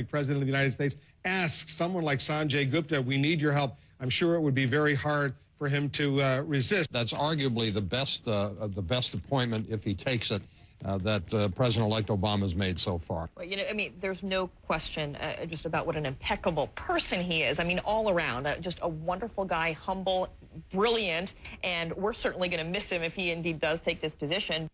President of the United States asks someone like Sanjay Gupta, we need your help, I'm sure it would be very hard for him to resist. That's arguably the best appointment, if he takes it, that President-elect Obama's made so far. Well, you know, I mean, there's no question just about what an impeccable person he is. I mean, all around, just a wonderful guy, humble, brilliant, and we're certainly going to miss him if he indeed does take this position.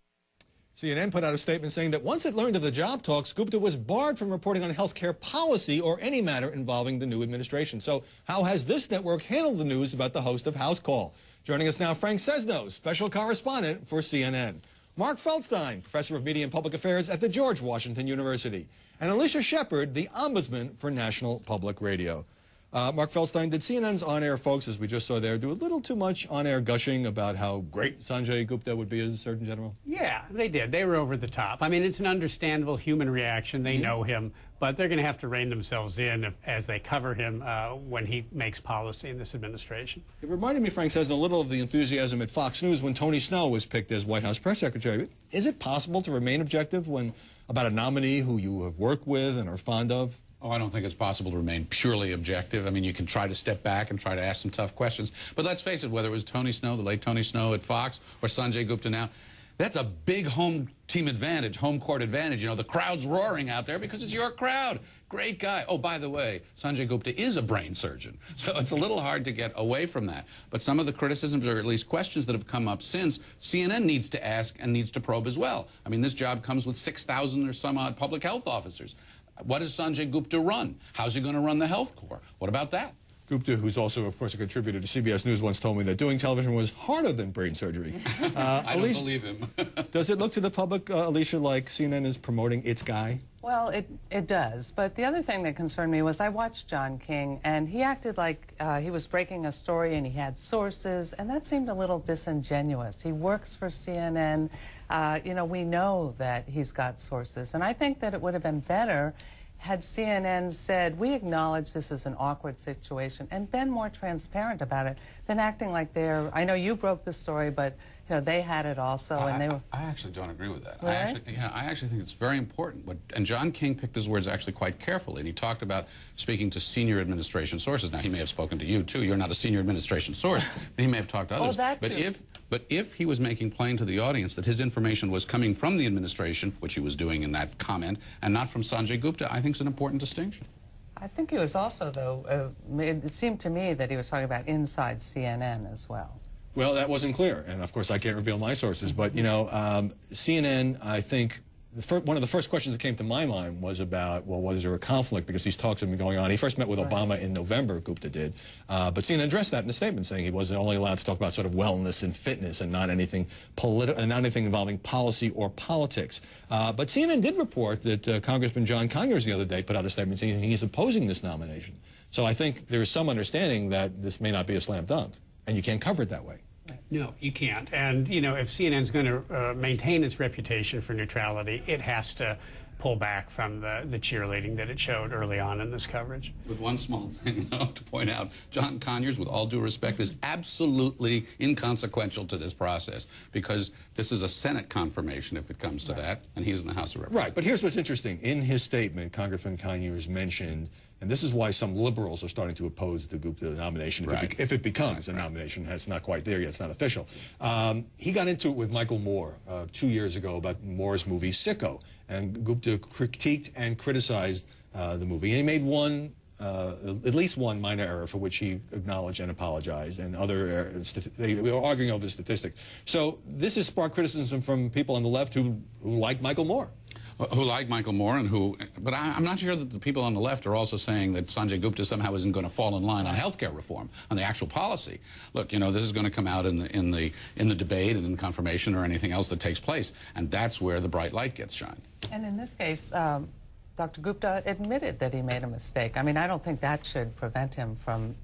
CNN put out a statement saying that once it learned of the job talks, Gupta was barred from reporting on health care policy or any matter involving the new administration. So how has this network handled the news about the host of House Call? Joining us now, Frank Sesno, special correspondent for CNN. Mark Feldstein, professor of media and public affairs at the George Washington University. And Alicia Shepard, the ombudsman for National Public Radio. Mark Feldstein, did CNN's on-air folks, as we just saw there, do a little too much on-air gushing about how great Sanjay Gupta would be as a Surgeon General? Yeah, they did. They were over the top. I mean, it's an understandable human reaction. They know him, but they're going to have to rein themselves in as they cover him when he makes policy in this administration. It reminded me, Frank says, a little of the enthusiasm at Fox News when Tony Snow was picked as White House press secretary. Is it possible to remain objective when about a nominee who you have worked with and are fond of? Oh, I don't think it's possible to remain purely objective. I mean, you can try to step back and try to ask some tough questions. But let's face it, whether it was Tony Snow, the late Tony Snow at Fox, or Sanjay Gupta now, that's a big home team advantage, home court advantage. You know, the crowd's roaring out there because it's your crowd. Great guy. Oh, by the way, Sanjay Gupta is a brain surgeon. So it's a little hard to get away from that. But some of the criticisms, or at least questions that have come up since, CNN needs to ask and needs to probe as well. I mean, this job comes with 6,000 or some odd public health officers. What does Sanjay Gupta run? How's he going to run the health corps? What about that? Gupta, who's also, of course, a contributor to CBS News, once told me that doing television was harder than brain surgery. I don't believe him. Does it look to the public, Alicia, like CNN is promoting its guy? Well, it does. But the other thing that concerned me was I watched John King, and he acted like he was breaking a story and he had sources, and that seemed a little disingenuous. He works for CNN. You know, we know that he's got sources, and I think that it would have been better had CNN said, we acknowledge this is an awkward situation, and been more transparent about it than acting like they're, I know you broke the story, but you know, they had it also, and they were... I actually don't agree with that. Really? I actually think it's very important. And John King picked his words actually quite carefully, and he talked about speaking to senior administration sources. Now, he may have spoken to you, too. You're not a senior administration source, but he may have talked to others. Oh, that too. But if he was making plain to the audience that his information was coming from the administration, which he was doing in that comment, and not from Sanjay Gupta, I think it's an important distinction. I think he was also, though, it seemed to me that he was talking about inside CNN as well. Well, that wasn't clear, and of course I can't reveal my sources, but you know, CNN, I think, one of the first questions that came to my mind was about, well, was there a conflict, because these talks have been going on. He first met with Obama in November, Gupta did, but CNN addressed that in the statement, saying he wasn't only allowed to talk about sort of wellness and fitness and not anything involving policy or politics. But CNN did report that Congressman John Conyers the other day put out a statement saying he's opposing this nomination. So I think there's some understanding that this may not be a slam dunk, and you can't cover it that way. No, you can't. And, you know, if CNN's going to maintain its reputation for neutrality, it has to pull back from the cheerleading that it showed early on in this coverage. With one small thing, though, to point out, John Conyers, with all due respect, is absolutely inconsequential to this process, because this is a Senate confirmation if it comes to that, and he's in the House of Representatives. Right, but here's what's interesting. In his statement, Congressman Conyers mentioned, and this is why some liberals are starting to oppose the Gupta nomination, if it becomes a nomination. It's not quite there yet, it's not official. He got into it with Michael Moore 2 years ago about Moore's movie Sicko, and Gupta critiqued and criticized the movie. And he made at least one minor error for which he acknowledged and apologized, and other errors. They were arguing over statistics. So this has sparked criticism from people on the left who like Michael Moore. Who like Michael Moore, and but I'm not sure that the people on the left are also saying that Sanjay Gupta somehow isn't going to fall in line on health care reform, on the actual policy. Look, you know, this is going to come out in the debate and in confirmation or anything else that takes place, and that's where the bright light gets shined. And in this case, Dr. Gupta admitted that he made a mistake. I mean, I don't think that should prevent him from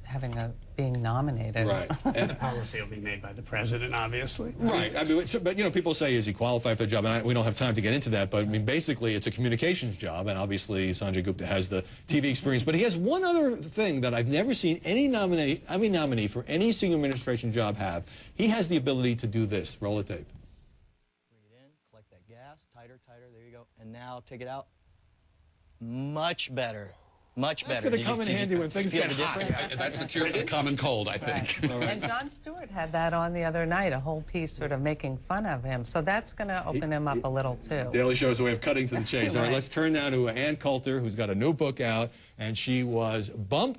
being nominated. Right. And the policy will be made by the president, obviously. Right. I mean, but, you know, people say, is he qualified for the job? And we don't have time to get into that, but, I mean, basically, it's a communications job, and obviously Sanjay Gupta has the TV experience. But he has one other thing that I've never seen any nominee for any senior administration job have. He has the ability to do this. Roll the tape. Bring it in, collect that gas, tighter, there you go. And now take it out. Much better. Much That's better. going to come in handy when things feel get the hot. difference? That's the cure for the common cold, I think. And Jon Stewart had that on the other night, a whole piece sort of making fun of him. So that's going to open him up a little, too. Daily Show is a way of cutting to the chase. All right, Right. let's turn now to Ann Coulter, who's got a new book out, and she was bumped